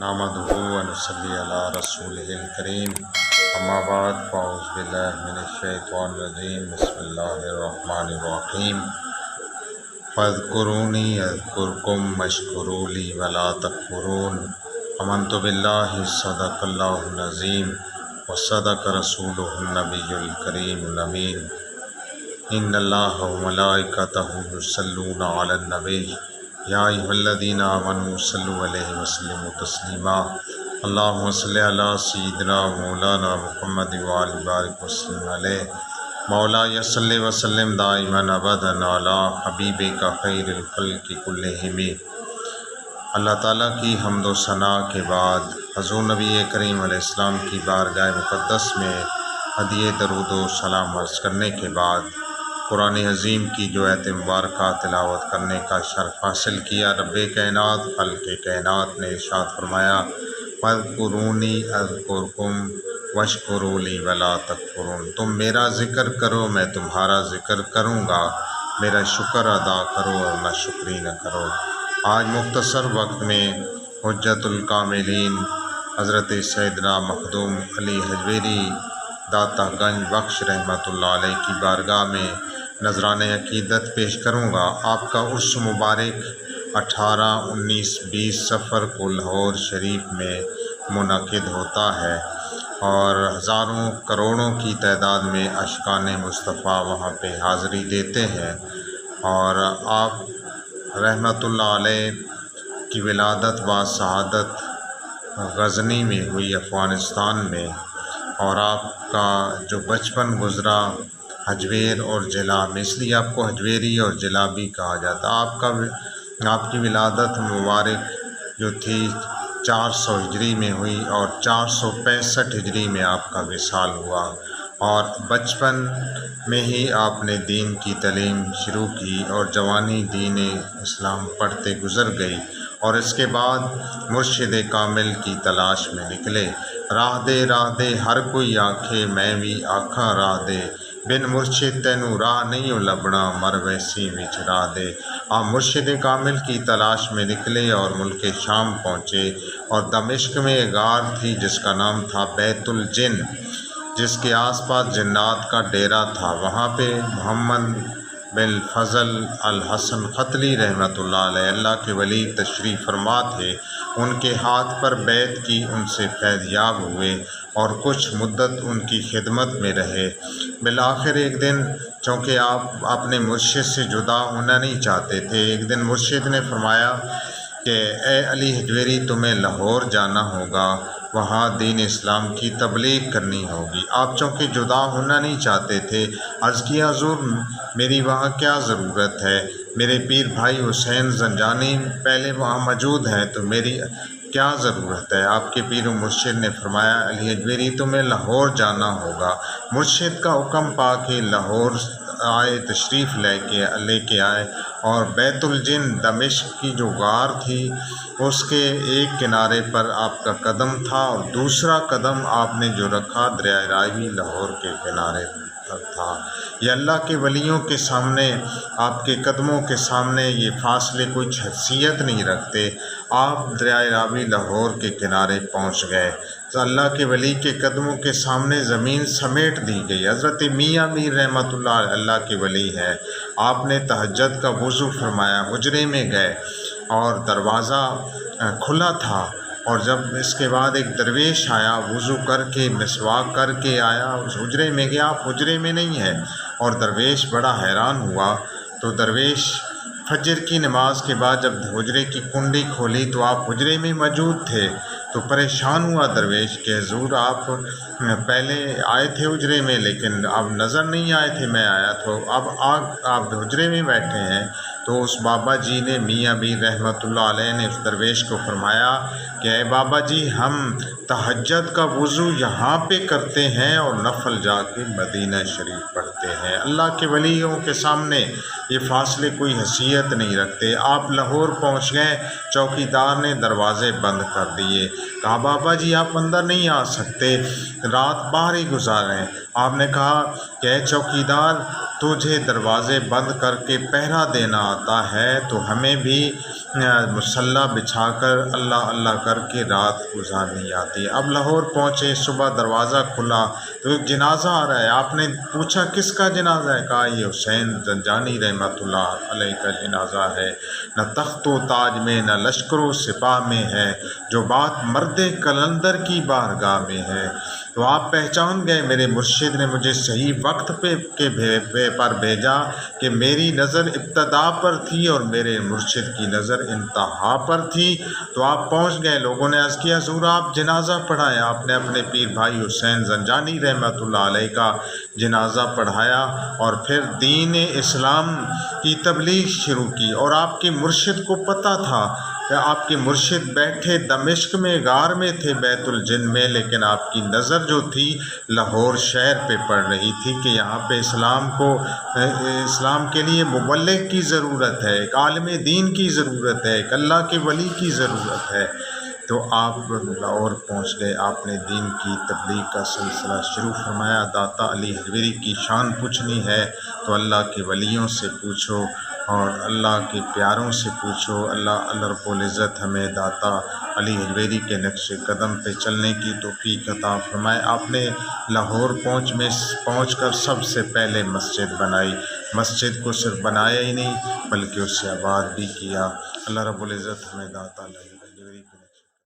نحمدہ و نصلی علی رسولہ الکریم اما بعد فاعوذ باللہ من الشیطان الرجیم بسم اللہ الرحمن الرحیم فاذکرونی اذکرکم واشکروا لی ولا تکفرون آمنت باللہ صدق اللہ العظیم وصدق رسولہ النبی الکریم الامین ان اللہ و ملائکتہ یصلون علی النبی یا ایھا الذین آمنوا صلوا علیہ وسلموا تسلیما اللہم صلی علی سیدنا مولانا محمد وآلہ بارک وسلم علیہ مولا صلی وسلم دائما ابدا علی حبیبک خیر الخلق کلہم۔ اللہ تعالیٰ کی حمد و ثناء کے بعد حضور نبی کریم علیہ السلام کی بارگاہ مقدس میں ہدیہ درود و سلام عرض کرنے کے بعد قرآن عظیم کی جو آیت مبارکہ تلاوت کرنے کا شرف حاصل کیا، رب کائنات خالق کائنات نے ارشاد فرمایا فاذکرونی اذکرکم واشکروا لی ولا تکفرون، تم میرا ذکر کرو میں تمہارا ذکر کروں گا، میرا شکر ادا کرو اور نہ شکری نہ کرو۔ آج مختصر وقت میں حجت الکاملین حضرت سیدنا مخدوم علی حجویری داتا گنج بخش رحمۃ اللہ علیہ کی بارگاہ میں نذرانِ عقیدت پیش کروں گا۔ آپ کا عرس مبارک 18، 19، 20 صفر کو لاہور شریف میں منعقد ہوتا ہے اور ہزاروں کروڑوں کی تعداد میں عاشقان مصطفیٰ وہاں پہ حاضری دیتے ہیں، اور آپ رحمۃ اللہ علیہ کی ولادت و شہادت غزنی میں ہوئی، افغانستان میں، اور آپ کا جو بچپن گزرا حجویر اور جلا میں، اس لیے آپ کو حجویری اور جلا بھی کہا جاتا۔ آپ کی ولادت مبارک جو تھی 400 ہجری میں ہوئی اور 465 ہجری میں آپ کا وصال ہوا، اور بچپن میں ہی آپ نے دین کی تعلیم شروع کی اور جوانی دین اسلام پڑھتے گزر گئی، اور اس کے بعد مرشد کامل کی تلاش میں نکلے۔ راہ دے ہر کوئی آکھے میں بھی آکھاں راہ دے، بن مرشد تینوں راہ نہیں لبنا مر ویسی وچ راہ دے۔ آپ مرشد کامل کی تلاش میں نکلے اور ملک شام پہنچے، اور دمشق میں ایک غار تھی جس کا نام تھا بیت الجن، جس کے آس پاس جنات کا ڈیرا تھا۔ وہاں پہ محمد بن فضل الحسن ختلی رحمۃ اللہ علیہ، اللہ کے ولی تشریف فرما تھے، ان کے ہاتھ پر بیعت کی، ان سے فیض یاب ہوئے اور کچھ مدت ان کی خدمت میں رہے۔ بالآخر ایک دن، چونکہ آپ اپنے مرشد سے جدا ہونا نہیں چاہتے تھے، ایک دن مرشد نے فرمایا کہ اے علی حجویری تمہیں لاہور جانا ہوگا، وہاں دین اسلام کی تبلیغ کرنی ہوگی۔ آپ چونکہ جدا ہونا نہیں چاہتے تھے، عرض کیا حضور میری وہاں کیا ضرورت ہے، میرے پیر بھائی حسین زنجانی پہلے وہاں موجود ہیں تو میری کیا ضرورت ہے۔ آپ کے پیر و مرشد نے فرمایا علی حجویری تمہیں لاہور جانا ہوگا۔ مرشد کا حکم پا کے لاہور آئے، تشریف لے کے آئے، اور بیت الجن دمشق کی جو غار تھی اس کے ایک کنارے پر آپ کا قدم تھا، اور دوسرا قدم آپ نے جو رکھا دریائے راوی لاہور کے کنارے پر تھا۔ یہ اللہ کے ولیوں کے سامنے، آپ کے قدموں کے سامنے یہ فاصلے کچھ حیثیت نہیں رکھتے۔ آپ دریائے راوی لاہور کے کنارے پہنچ گئے تو اللہ کے ولی کے قدموں کے سامنے زمین سمیٹ دی گئی۔ حضرت میاں میر رحمۃ اللہ کے ولی ہیں، آپ نے تہجد کا وضو فرمایا، حجرے میں گئے اور دروازہ کھلا تھا، اور جب اس کے بعد ایک درویش آیا، وضو کر کے مسواک کر کے آیا، اس حجرے میں گیا، آپ حجرے میں نہیں ہیں، اور درویش بڑا حیران ہوا۔ تو درویش فجر کی نماز کے بعد جب حجرے کی کنڈی کھولی تو آپ حجرے میں موجود تھے، تو پریشان ہوا درویش کہ حضور آپ پہلے آئے تھے حجرے میں لیکن اب نظر نہیں آئے تھے، میں آیا تو اب آپ حجرے میں بیٹھے ہیں۔ تو اس بابا جی نے، میاں میر رحمۃ اللہ علیہ نے اس درویش کو فرمایا کہ اے بابا جی ہم تہجد کا وضو یہاں پہ کرتے ہیں اور نفل جا کے مدینہ شریف پڑھتے ہیں۔ اللہ کے ولیوں کے سامنے یہ فاصلے کوئی حیثیت نہیں رکھتے۔ آپ لاہور پہنچ گئے، چوکیدار نے دروازے بند کر دیے، کہا بابا جی آپ اندر نہیں آ سکتے، رات باہر ہی گزاریں۔ آپ نے کہا کہ اے چوکیدار تجھے دروازے بند کر کے پہرا دینا آتا ہے تو ہمیں بھی مسلح بچھا کر اللہ اللہ کر کے رات گزارنی آتی ہے۔ اب لاہور پہنچے، صبح دروازہ کھلا تو ایک جنازہ آ رہا ہے۔ آپ نے پوچھا کس کا جنازہ ہے؟ کہا یہ حسین زنجانی رحمۃ اللہ علیہ کا جنازہ ہے۔ نہ تخت و تاج میں نہ لشکر و سپاہ میں ہے، جو بات مرد کلندر کی بارگاہ میں ہے۔ تو آپ پہچان گئے میرے مرشد نے مجھے صحیح وقت پر بھیجا کہ میری نظر ابتدا پر تھی اور میرے مرشد کی نظر انتہا پر تھی۔ تو آپ پہنچ گئے۔ لوگوں نے عرض کیا حضور آپ جنازہ پڑھائیں۔ آپ نے اپنے پیر بھائی حسین زنجانی رحمۃ اللہ علیہ کا جنازہ پڑھایا اور پھر دین اسلام کی تبلیغ شروع کی۔ اور آپ کے مرشد کو پتہ تھا کہ آپ کے مرشد بیٹھے دمشق میں غار میں تھے بیت الجن میں، لیکن آپ کی نظر جو تھی لاہور شہر پہ پڑ رہی تھی کہ یہاں پہ اسلام کے لیے مبلغ کی ضرورت ہے، ایک عالم دین کی ضرورت ہے، ایک اللہ کے ولی کی ضرورت ہے۔ تو آپ لاہور پہنچ گئے۔ آپ نے دین کی تبلیغ کا سلسلہ شروع فرمایا۔ داتا علی حجویری کی شان پوچھنی ہے تو اللہ کے ولیوں سے پوچھو اور اللہ کے پیاروں سے پوچھو۔ اللہ رب العزت ہمیں داتا علی حجویری کے نقش قدم پہ چلنے کی توفیق عطا فرمائے۔ آپ نے لاہور پہنچ کر سب سے پہلے مسجد بنائی۔ مسجد کو صرف بنایا ہی نہیں بلکہ اسے آباد بھی کیا۔ اللہ رب العزت ہمیں داتا علی